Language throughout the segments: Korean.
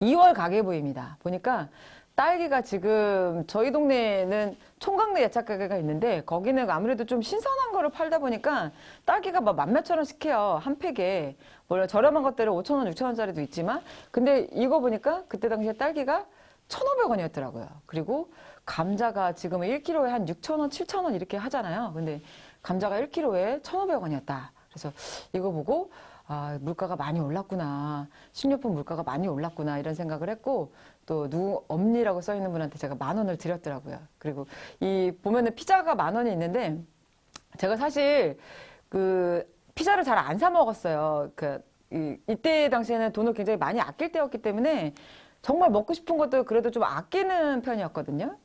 2월 가계부입니다. 보니까 딸기가 지금 저희 동네에는 총각내 예착 가게가 있는데 거기는 아무래도 좀 신선한 거를 팔다 보니까 딸기가 막 만 몇천 원씩 해요. 한 팩에. 물론 저렴한 것들은 5천 원, 6천 원짜리도 있지만 근데 이거 보니까 그때 당시에 딸기가 1,500원이었더라고요. 그리고 감자가 지금 1kg에 한 6천 원, 7천 원 이렇게 하잖아요. 근데 감자가 1kg에 1,500원이었다. 그래서 이거 보고 아, 물가가 많이 올랐구나. 식료품 물가가 많이 올랐구나. 이런 생각을 했고, 또, 엄니라고 써 있는 분한테 제가 10,000원을 드렸더라고요. 그리고 이, 보면은 피자가 10,000원이 있는데, 제가 사실 그, 피자를 잘 안 사 먹었어요. 이때 당시에는 돈을 굉장히 많이 아낄 때였기 때문에, 정말 먹고 싶은 것도 그래도 좀 아끼는 편이었거든요.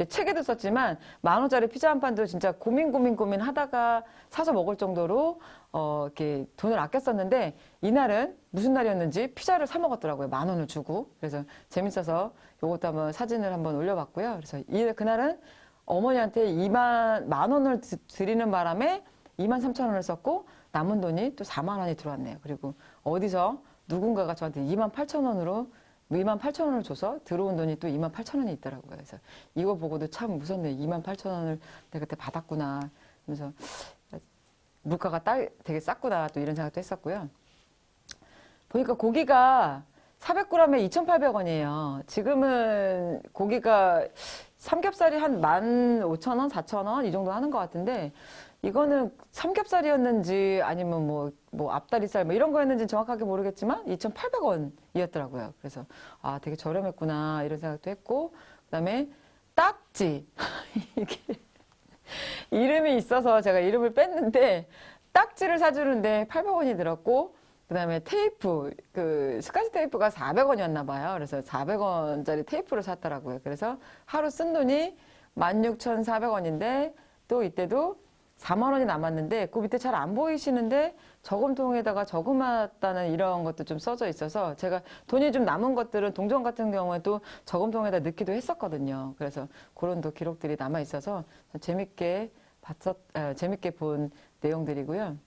책에도 썼지만 10,000원짜리 피자 한 판도 진짜 고민 하다가 사서 먹을 정도로 이렇게 돈을 아꼈었는데 이날은 무슨 날이었는지 피자를 사 먹었더라고요. 10,000원을 주고. 그래서 재밌어서 요것도 한번 사진을 한번 올려봤고요. 그래서 그날은 어머니한테 10,000원을 드리는 바람에 23,000원을 썼고 남은 돈이 또 40,000원이 들어왔네요. 그리고 어디서 누군가가 저한테 28,000원으로 28,000원을 줘서 들어온 돈이 또 28,000원이 있더라고요. 그래서 이거 보고도 참 무섭네요. 28,000원을 내가 그때 받았구나. 그래서 물가가 되게 쌌구나. 또 이런 생각도 했었고요. 보니까 고기가 400g에 2,800원이에요. 지금은 고기가 삼겹살이 한 15,000원, 4,000원 이 정도 하는 것 같은데 이거는 삼겹살이었는지 아니면 뭐 앞다리살 뭐 이런 거였는지 정확하게 모르겠지만 2,800원이었더라고요. 그래서 아 되게 저렴했구나 이런 생각도 했고 그다음에 딱지 이게 이름이 있어서 제가 이름을 뺐는데 딱지를 사주는데 800원이 들었고 그다음에 테이프 그 스카치 테이프가 400원이었나 봐요. 그래서 400원짜리 테이프를 샀더라고요. 그래서 하루 쓴 돈이 16,400원인데 또 이때도 40,000원이 남았는데 그 밑에 잘 안 보이시는데 저금통에다가 저금했다는 이런 것도 좀 써져 있어서 제가 돈이 좀 남은 것들은 동전 같은 경우에도 저금통에다 넣기도 했었거든요. 그래서 그런 또 기록들이 남아 있어서 재밌게 본 내용들이고요.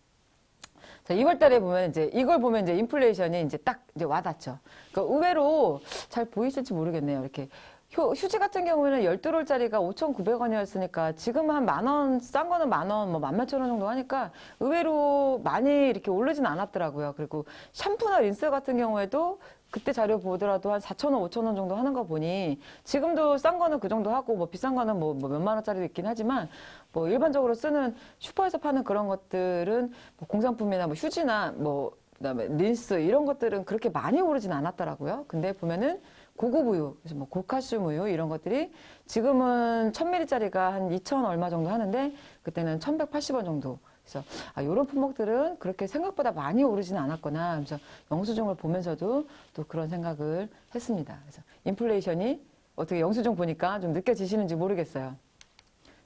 자, 2월 달에 보면 이걸 보면 인플레이션이 딱 와닿죠. 그러니까 의외로 잘 보이실지 모르겠네요. 이렇게 휴지 같은 경우에는 12롤짜리가 5,900원이었으니까 지금 한 10,000원, 싼 거는 10,000원, 뭐 14,000원 정도 하니까 의외로 많이 이렇게 오르진 않았더라고요. 그리고 샴푸나 린스 같은 경우에도 그때 자료 보더라도 한 4,000원, 5,000원 정도 하는 거 보니 지금도 싼 거는 그 정도 하고 뭐 비싼 거는 뭐 몇만 원짜리도 있긴 하지만 뭐 일반적으로 쓰는 슈퍼에서 파는 그런 것들은 뭐 공산품이나 뭐 휴지나 뭐 그다음에 린스 이런 것들은 그렇게 많이 오르진 않았더라고요. 근데 보면은 고급 우유, 그래서 뭐 고칼슘 우유 이런 것들이 지금은 1,000ml짜리가 한 2,000 얼마 정도 하는데 그때는 1,180원 정도. 그래서 이런 품목들은 그렇게 생각보다 많이 오르지는 않았거나 그래서 영수증을 보면서도 또 그런 생각을 했습니다. 그래서 인플레이션이 어떻게 영수증 보니까 좀 느껴지시는지 모르겠어요.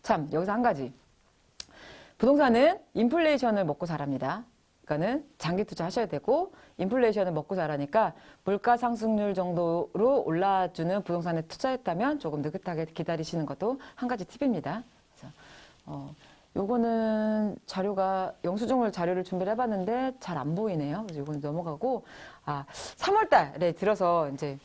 참 여기서 한 가지. 부동산은 인플레이션을 먹고 자랍니다. 그러니까는 장기 투자하셔야 되고 인플레이션을 먹고 자라니까 물가 상승률 정도로 올라주는 부동산에 투자했다면 조금 느긋하게 기다리시는 것도 한 가지 팁입니다. 그래서 요거는 영수증을 자료를 준비를 해봤는데 잘 안 보이네요. 그래서 요거는 넘어가고 3월 달에 들어서 이제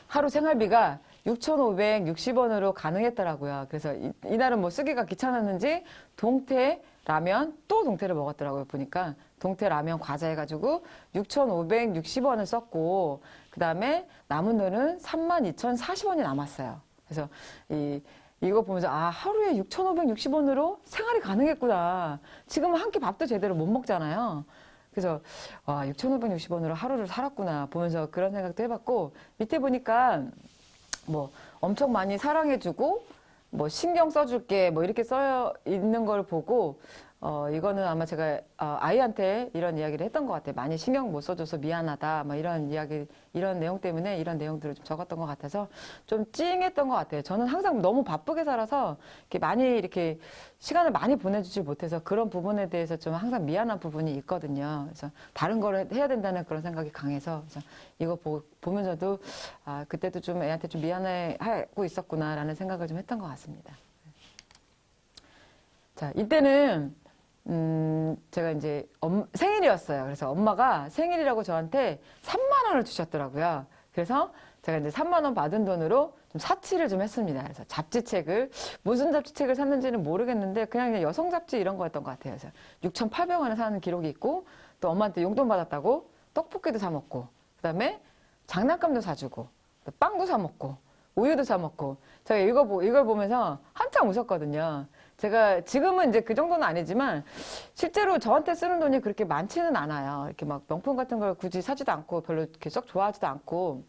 하루 생활비가 6,560원으로 가능했더라고요. 그래서 이날은 뭐 쓰기가 귀찮았는지 동태 라면 또 동태를 먹었더라고요. 보니까 동태 라면 과자 해가지고 6,560원을 썼고 그 다음에 남은 돈은 32,040원이 남았어요. 그래서 이거 보면서 하루에 6,560원으로 생활이 가능했구나. 지금은 한 끼 밥도 제대로 못 먹잖아요. 그래서 6,560원으로 하루를 살았구나 보면서 그런 생각도 해봤고 밑에 보니까 뭐 엄청 많이 사랑해주고 뭐 신경 써줄게 뭐 이렇게 써 있는 걸 보고 이거는 아마 제가 아이한테 이런 이야기를 했던 것 같아요. 많이 신경 못 써줘서 미안하다 뭐 이런 이야기 이런 내용 때문에 이런 내용들을 좀 적었던 것 같아서 좀 찡했던 것 같아요. 저는 항상 너무 바쁘게 살아서 이렇게 시간을 많이 보내주질 못해서 그런 부분에 대해서 좀 항상 미안한 부분이 있거든요. 그래서 다른 걸 해야 된다는 그런 생각이 강해서 그래서 이거 보면서도 그때도 좀 애한테 좀 미안해하고 있었구나라는 생각을 좀 했던 것 같습니다. 자, 이때는 제가 이제 생일이었어요. 그래서 엄마가 생일이라고 저한테 3만 원을 주셨더라고요. 그래서 제가 이제 3만 원 받은 돈으로 좀 사치를 좀 했습니다. 그래서 잡지책을, 무슨 잡지책을 샀는지는 모르겠는데 그냥 여성 잡지 이런 거였던 것 같아요. 그래서 6,800원에 사는 기록이 있고, 또 엄마한테 용돈 받았다고 떡볶이도 사 먹고, 그다음에 장난감도 사주고, 또 빵도 사 먹고, 우유도 사 먹고. 제가 이걸 보면서 한참 웃었거든요. 제가 지금은 이제 그 정도는 아니지만 실제로 저한테 쓰는 돈이 그렇게 많지는 않아요. 이렇게 막 명품 같은 걸 굳이 사지도 않고 별로 이렇게 썩 좋아하지도 않고.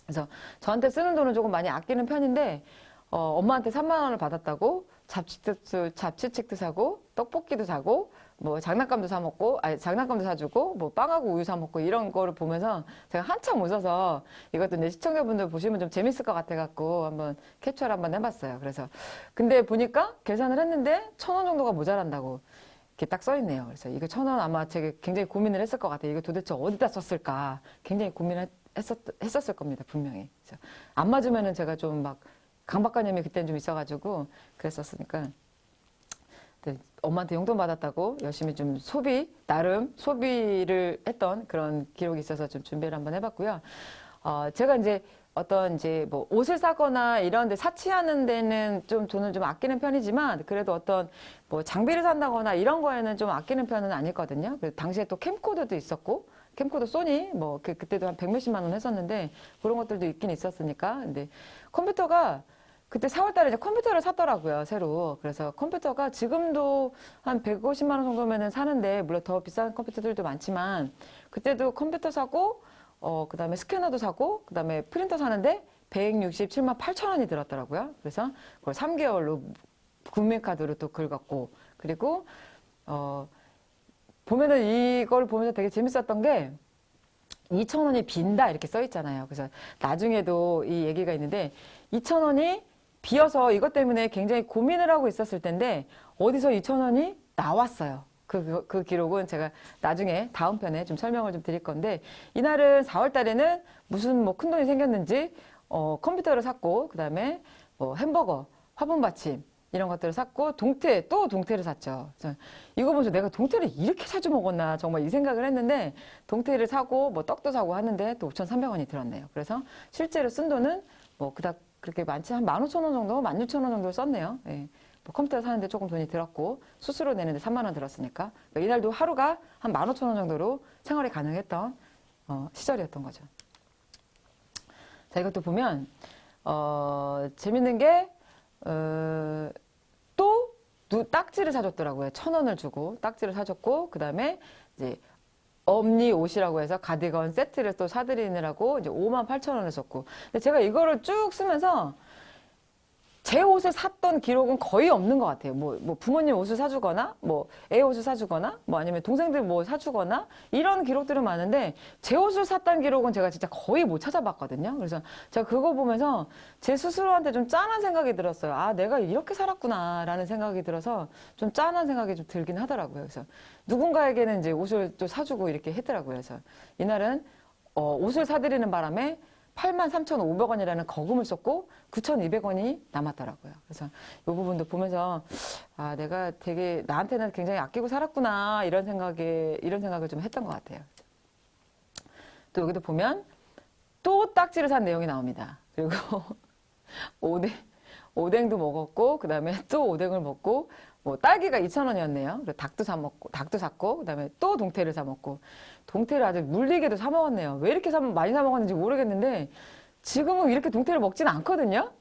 그래서 저한테 쓰는 돈은 조금 많이 아끼는 편인데, 엄마한테 3만 원을 받았다고 잡지책도 사고, 떡볶이도 사고, 뭐 장난감도 사 먹고, 아니 장난감도 사주고, 뭐 빵하고 우유 사 먹고 이런 거를 보면서 제가 한참 웃어서 이것도 이제 시청자분들 보시면 좀 재밌을 것 같아갖고 한번 캡처를 한번 해봤어요. 그래서 근데 보니까 계산을 했는데 1,000원 정도가 모자란다고 이렇게 딱 써있네요. 그래서 이거 1,000원 아마 제가 굉장히 고민을 했을 것 같아요. 이거 도대체 어디다 썼을까? 굉장히 고민을 했었을 겁니다. 분명히. 그래서 안 맞으면은 제가 좀 막 강박관념이 그때는 좀 있어가지고 그랬었으니까. 엄마한테 용돈 받았다고 열심히 좀 나름 소비를 했던 그런 기록이 있어서 좀 준비를 한번 해봤고요. 제가 이제 뭐 옷을 사거나 이런 데 사치하는 데는 좀 돈을 좀 아끼는 편이지만 그래도 어떤 뭐 장비를 산다거나 이런 거에는 좀 아끼는 편은 아니거든요. 그래서 당시에 또 캠코더도 있었고, 캠코더 소니 뭐 그때도 한 100몇십만 원 했었는데 그런 것들도 있긴 있었으니까. 근데 컴퓨터가 그때 4월 달에 이제 컴퓨터를 샀더라고요, 새로. 그래서 컴퓨터가 지금도 한 150만 원 정도면은 사는데, 물론 더 비싼 컴퓨터들도 많지만, 그때도 컴퓨터 사고, 그 다음에 스캐너도 사고, 그 다음에 프린터 사는데 167만 8천 원이 들었더라고요. 그래서 그걸 3개월로 국민카드로 또 긁었고, 그리고, 보면은 이걸 보면서 되게 재밌었던 게, 2,000원이 빈다 이렇게 써 있잖아요. 그래서 나중에도 이 얘기가 있는데, 2,000원이 비어서 이것 때문에 굉장히 고민을 하고 있었을 텐데 어디서 2,000원이 나왔어요. 그 기록은 제가 나중에 다음 편에 좀 설명을 좀 드릴 건데, 이날은 4월 달에는 무슨 뭐 큰 돈이 생겼는지 컴퓨터를 샀고, 그 다음에 뭐 햄버거, 화분 받침 이런 것들을 샀고, 또 동태를 샀죠. 이거 보면서 내가 동태를 이렇게 자주 먹었나 정말 이 생각을 했는데, 동태를 사고 뭐 떡도 사고 하는데 또 5,300원이 들었네요. 그래서 실제로 쓴 돈은 뭐 그닥 그렇게 많지, 한 15,000원 정도, 16,000원 정도 썼네요. 예. 뭐 컴퓨터 사는데 조금 돈이 들었고, 수수료 내는데 3만 원 들었으니까. 그러니까 이날도 하루가 한 15,000원 정도로 생활이 가능했던 시절이었던 거죠. 자, 이것도 보면 재밌는 게 또 딱지를 사줬더라고요. 1,000원을 주고 딱지를 사줬고, 그 다음에 이제 엄니 옷이라고 해서 가디건 세트를 또 사드리느라고 이제 58,000원을 썼고. 근데 제가 이거를 쭉 쓰면서 제 옷을 샀던 기록은 거의 없는 것 같아요. 뭐 부모님 옷을 사주거나, 뭐 애 옷을 사주거나, 뭐 아니면 동생들 뭐 사주거나, 이런 기록들은 많은데, 제 옷을 샀다는 기록은 제가 진짜 거의 못 찾아봤거든요. 그래서 제가 그거 보면서 제 스스로한테 좀 짠한 생각이 들었어요. 아, 내가 이렇게 살았구나, 라는 생각이 들어서 좀 짠한 생각이 좀 들긴 하더라고요. 그래서 누군가에게는 이제 옷을 또 사주고 이렇게 했더라고요. 그래서 이날은 옷을 사드리는 바람에 83,500원이라는 거금을 썼고 9,200원이 남았더라고요. 그래서 이 부분도 보면서 아, 내가 되게 나한테는 굉장히 아끼고 살았구나 이런 생각을 좀 했던 것 같아요. 또 여기도 보면 또 딱지를 산 내용이 나옵니다. 그리고 오뎅도 먹었고, 그 다음에 또 오뎅을 먹고, 뭐 딸기가 2,000원이었네요. 그리고 닭도 샀고, 그 다음에 또 동태를 사 먹고, 동태를 아주 물리게도 사 먹었네요. 왜 이렇게 많이 사 먹었는지 모르겠는데, 지금은 이렇게 동태를 먹지는 않거든요.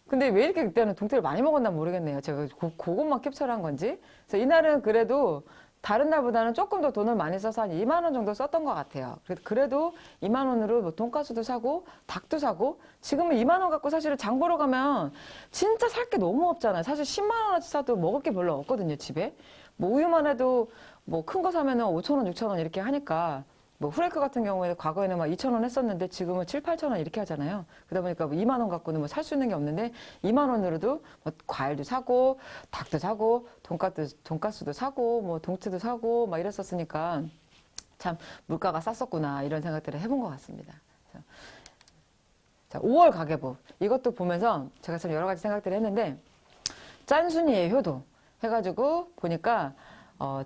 근데 왜 이렇게 그때는 동태를 많이 먹었나 모르겠네요. 제가 그것만 캡처를 한 건지. 그래서 이날은 그래도 다른 날보다는 조금 더 돈을 많이 써서 한 2만 원 정도 썼던 것 같아요. 그래도 2만 원으로 뭐 돈가스도 사고 닭도 사고, 지금은 2만 원 갖고 사실은 장 보러 가면 진짜 살 게 너무 없잖아요. 사실 10만 원어치 사도 먹을 게 별로 없거든요, 집에. 뭐 우유만 해도 뭐 큰 거 사면은 5,000원, 6,000원 이렇게 하니까, 뭐 후레이크 같은 경우에 과거에는 막 2,000원 했었는데 지금은 7, 8,000원 이렇게 하잖아요. 그러다 보니까 뭐 2만 원 갖고는 뭐 살 수 있는 게 없는데, 2만 원으로도 뭐 과일도 사고 닭도 사고 돈가스도 사고 뭐 동치도 사고 막 이랬었으니까 참 물가가 쌌었구나 이런 생각들을 해본 것 같습니다. 자, 5월 가계부 이것도 보면서 제가 참 여러 가지 생각들을 했는데, 짠순이의 효도 해가지고 보니까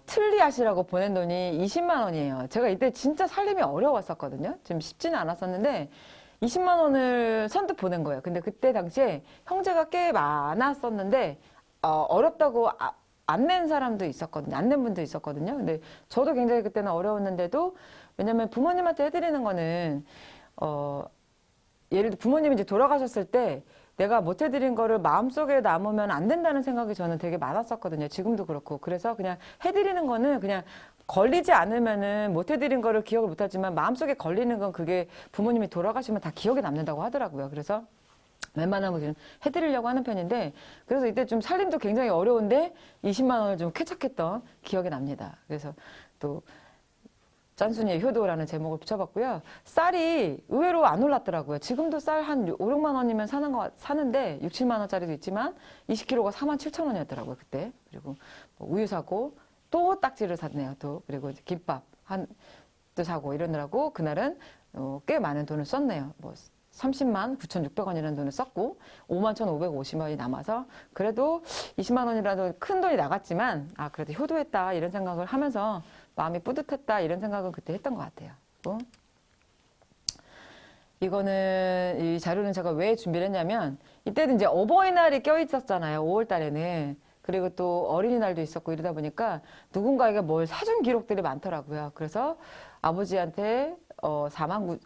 틀리아시라고 보낸 돈이 20만 원이에요. 제가 이때 진짜 살림이 어려웠었거든요. 지금 쉽지는 않았었는데 20만 원을 선뜻 보낸 거예요. 근데 그때 당시에 형제가 꽤 많았었는데 어렵다고 안 낸 사람도 있었거든요. 안 낸 분도 있었거든요. 근데 저도 굉장히 그때는 어려웠는데도 왜냐면 부모님한테 해드리는 거는 예를 들어 부모님이 이제 돌아가셨을 때 내가 못 해드린 거를 마음속에 남으면 안 된다는 생각이 저는 되게 많았었거든요. 지금도 그렇고. 그래서 그냥 해드리는 거는 그냥 걸리지 않으면은 못 해드린 거를 기억을 못 하지만 마음속에 걸리는 건 그게 부모님이 돌아가시면 다 기억에 남는다고 하더라고요. 그래서 웬만하면 해드리려고 하는 편인데 그래서 이때 좀 살림도 굉장히 어려운데 20만 원을 좀 쾌척했던 기억이 납니다. 그래서 또 짠순이의 효도라는 제목을 붙여봤고요. 쌀이 의외로 안 올랐더라고요. 지금도 쌀 한 5, 6만 원이면 사는데 6, 7만 원짜리도 있지만 20kg가 4만 7천 원이었더라고요. 그때. 그리고 뭐 우유 사고 또 딱지를 샀네요. 또 그리고 이제 김밥 또 사고 이러느라고 그날은 꽤 많은 돈을 썼네요. 뭐 30만 9,600원이라는 돈을 썼고 5만 1,550원이 남아서 그래도 20만 원이라도 큰 돈이 나갔지만 그래도 효도했다 이런 생각을 하면서 마음이 뿌듯했다 이런 생각은 그때 했던 것 같아요. 또 이거는 이 자료는 제가 왜 준비를 했냐면 이때는 이제 어버이날이 껴있었잖아요. 5월 달에는. 그리고 또 어린이날도 있었고 이러다 보니까 누군가에게 뭘 사준 기록들이 많더라고요. 그래서 아버지한테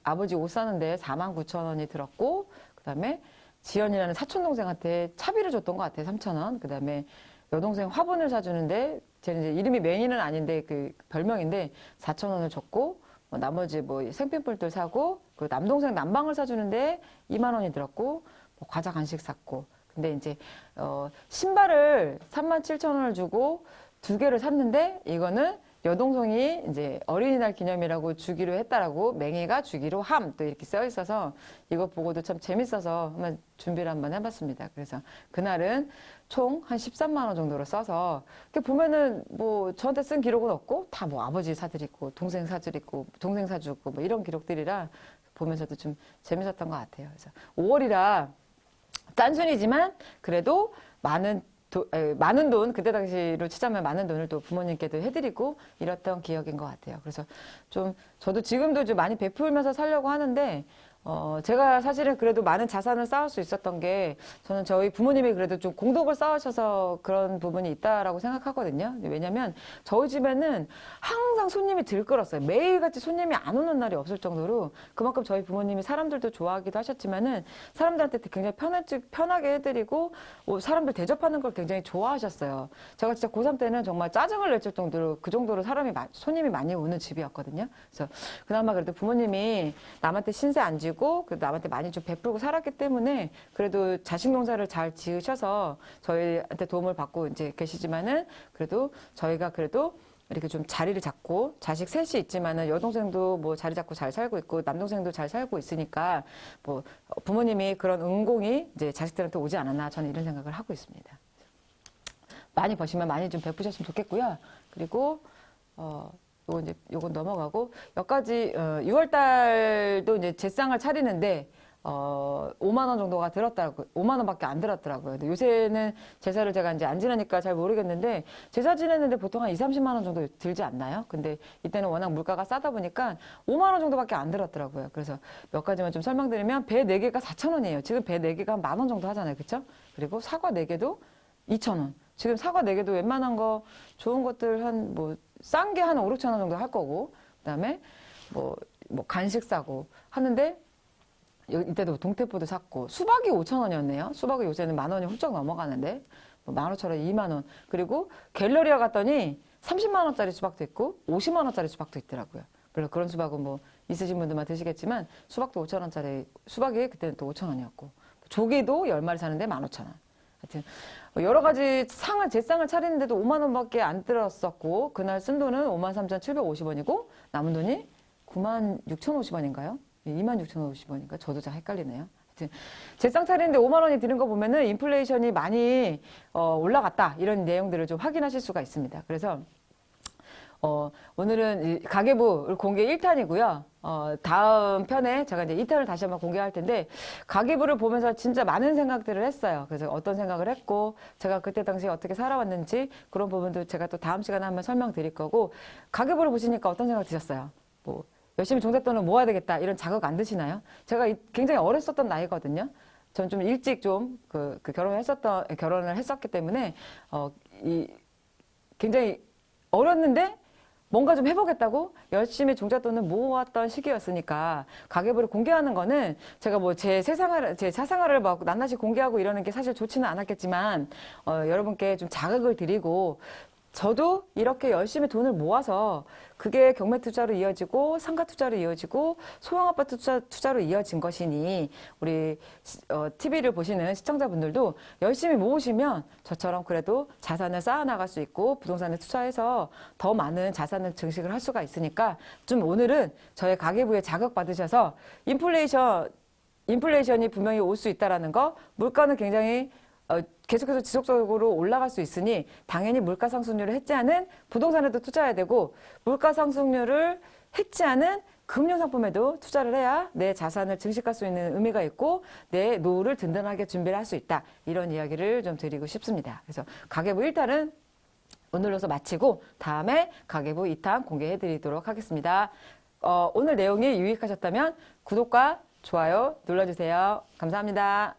아버지 옷 사는데 4만 9천 원이 들었고 그다음에 지연이라는 사촌동생한테 차비를 줬던 것 같아요. 3천 원. 그다음에 여동생 화분을 사주는데 쟤는 이제 이름이 매니는 아닌데 그 별명인데 4천 원을 줬고 나머지 뭐 생필품들 사고 그 남동생 난방을 사주는데 2만 원이 들었고 뭐 과자 간식 샀고 근데 이제 신발을 3만 7천 원을 주고 2개를 샀는데 이거는 여동생이 이제 어린이날 기념이라고 주기로 했다라고 맹이가 주기로 함 또 이렇게 써 있어서 이거 보고도 참 재밌어서 한번 준비를 한번 해봤습니다. 그래서 그날은 총 한 13만 원 정도로 써서 이렇게 보면은 뭐 저한테 쓴 기록은 없고 다 뭐 아버지 사드리고 동생 사드리고 동생 사주고 뭐 이런 기록들이라 보면서도 좀 재밌었던 것 같아요. 그래서 5월이라 짠순이지만 그래도 많은 돈, 그때 당시로 치자면 많은 돈을 또 부모님께도 해드리고 이랬던 기억인 것 같아요. 그래서 좀, 저도 지금도 좀 많이 베풀면서 살려고 하는데, 제가 사실은 그래도 많은 자산을 쌓을 수 있었던 게, 저는 저희 부모님이 그래도 좀 공덕을 쌓으셔서 그런 부분이 있다라고 생각하거든요. 왜냐면 저희 집에는 항상 손님이 들끓었어요. 매일같이 손님이 안 오는 날이 없을 정도로 그만큼 저희 부모님이 사람들도 좋아하기도 하셨지만은 사람들한테 굉장히 편하게 해드리고 사람들 대접하는 걸 굉장히 좋아하셨어요. 제가 진짜 고3 때는 정말 짜증을 낼 정도로 그 정도로 손님이 많이 오는 집이었거든요. 그래서 그나마 그래도 부모님이 남한테 신세 안 지고 그 남한테 많이 좀 베풀고 살았기 때문에 그래도 자식 농사를 잘 지으셔서 저희한테 도움을 받고 이제 계시지만은 그래도 저희가 그래도 이렇게 좀 자리를 잡고 자식 셋이 있지만은 여동생도 뭐 자리 잡고 잘 살고 있고 남동생도 잘 살고 있으니까 뭐 부모님이 그런 은공이 이제 자식들한테 오지 않았나 저는 이런 생각을 하고 있습니다. 많이 버시면 많이 좀 베푸셨으면 좋겠고요. 그리고 요건 넘어가고 여기까지 6월 달도 이제 제상을 차리는데 5만 원 정도가 들었다고 5만 원밖에 안 들었더라고요. 근데 요새는 제사를 제가 이제 안 지내니까 잘 모르겠는데 제사 지내는데 보통 한 2, 30만 원 정도 들지 않나요? 근데 이때는 워낙 물가가 싸다 보니까 5만 원 정도밖에 안 들었더라고요. 그래서 몇 가지만 좀 설명드리면 배 4개가 4천 원이에요. 지금 배 4개가 한 만 원 정도 하잖아요. 그렇죠? 그리고 사과 4개도 2천 원. 지금 사과 4개도 웬만한 거 좋은 것들 한 뭐 싼 게 한 5, 6천 원 정도 할 거고 그다음에 뭐 간식 사고 하는데 이때도 동태포도 샀고 수박이 5천 원이었네요. 수박이 요새는 만 원이 훌쩍 넘어가는데 뭐 15,000원, 2만 원. 그리고 갤러리아 갔더니 30만 원짜리 수박도 있고 50만 원짜리 수박도 있더라고요. 물론 그런 수박은 뭐 있으신 분들만 드시겠지만 수박도 5천 원짜리 수박이 그때는 또 5천 원이었고 조개도 10마리 사는데 15,000원. 하여튼 여러 가지 제상을 차리는데도 5만 원밖에 안 들었었고 그날 쓴 돈은 53,750원이고 남은 돈이 96,050원인가요? 26,050원인가? 저도 잘 헷갈리네요. 하여튼 제상 차리는데 5만 원이 드는 거 보면은 인플레이션이 많이 올라갔다 이런 내용들을 좀 확인하실 수가 있습니다. 그래서 오늘은 가계부 공개 1탄이고요. 다음 편에 제가 이제 2탄을 다시 한번 공개할 텐데, 가계부를 보면서 진짜 많은 생각들을 했어요. 그래서 어떤 생각을 했고, 제가 그때 당시에 어떻게 살아왔는지, 그런 부분도 제가 또 다음 시간에 한번 설명드릴 거고, 가계부를 보시니까 어떤 생각 드셨어요? 뭐, 열심히 종잣돈을 모아야 되겠다 이런 자극 안 드시나요? 제가 굉장히 어렸었던 나이거든요. 전 좀 일찍 좀 결혼을 했었기 때문에 굉장히 어렸는데 뭔가 좀 해보겠다고 열심히 종잣돈을 모았던 시기였으니까 가계부를 공개하는 거는 제가 뭐 제 사생활을 막 낱낱이 공개하고 이러는 게 사실 좋지는 않았겠지만 여러분께 좀 자극을 드리고 저도 이렇게 열심히 돈을 모아서 그게 경매 투자로 이어지고 상가 투자로 이어지고 소형 아파트 투자로 이어진 것이니 우리 TV를 보시는 시청자분들도 열심히 모으시면 저처럼 그래도 자산을 쌓아나갈 수 있고 부동산에 투자해서 더 많은 자산을 증식을 할 수가 있으니까 좀 오늘은 저의 가계부에 자극받으셔서 인플레이션이 분명히 올 수 있다라는 거, 물가는 굉장히 계속해서 지속적으로 올라갈 수 있으니 당연히 물가 상승률을 해지하는 부동산에도 투자해야 되고 물가 상승률을 해지하는 금융상품에도 투자를 해야 내 자산을 증식할 수 있는 의미가 있고 내 노후를 든든하게 준비를 할 수 있다. 이런 이야기를 좀 드리고 싶습니다. 그래서 가계부 1탄은 오늘로서 마치고 다음에 가계부 2탄 공개해 드리도록 하겠습니다. 오늘 내용이 유익하셨다면 구독과 좋아요 눌러주세요. 감사합니다.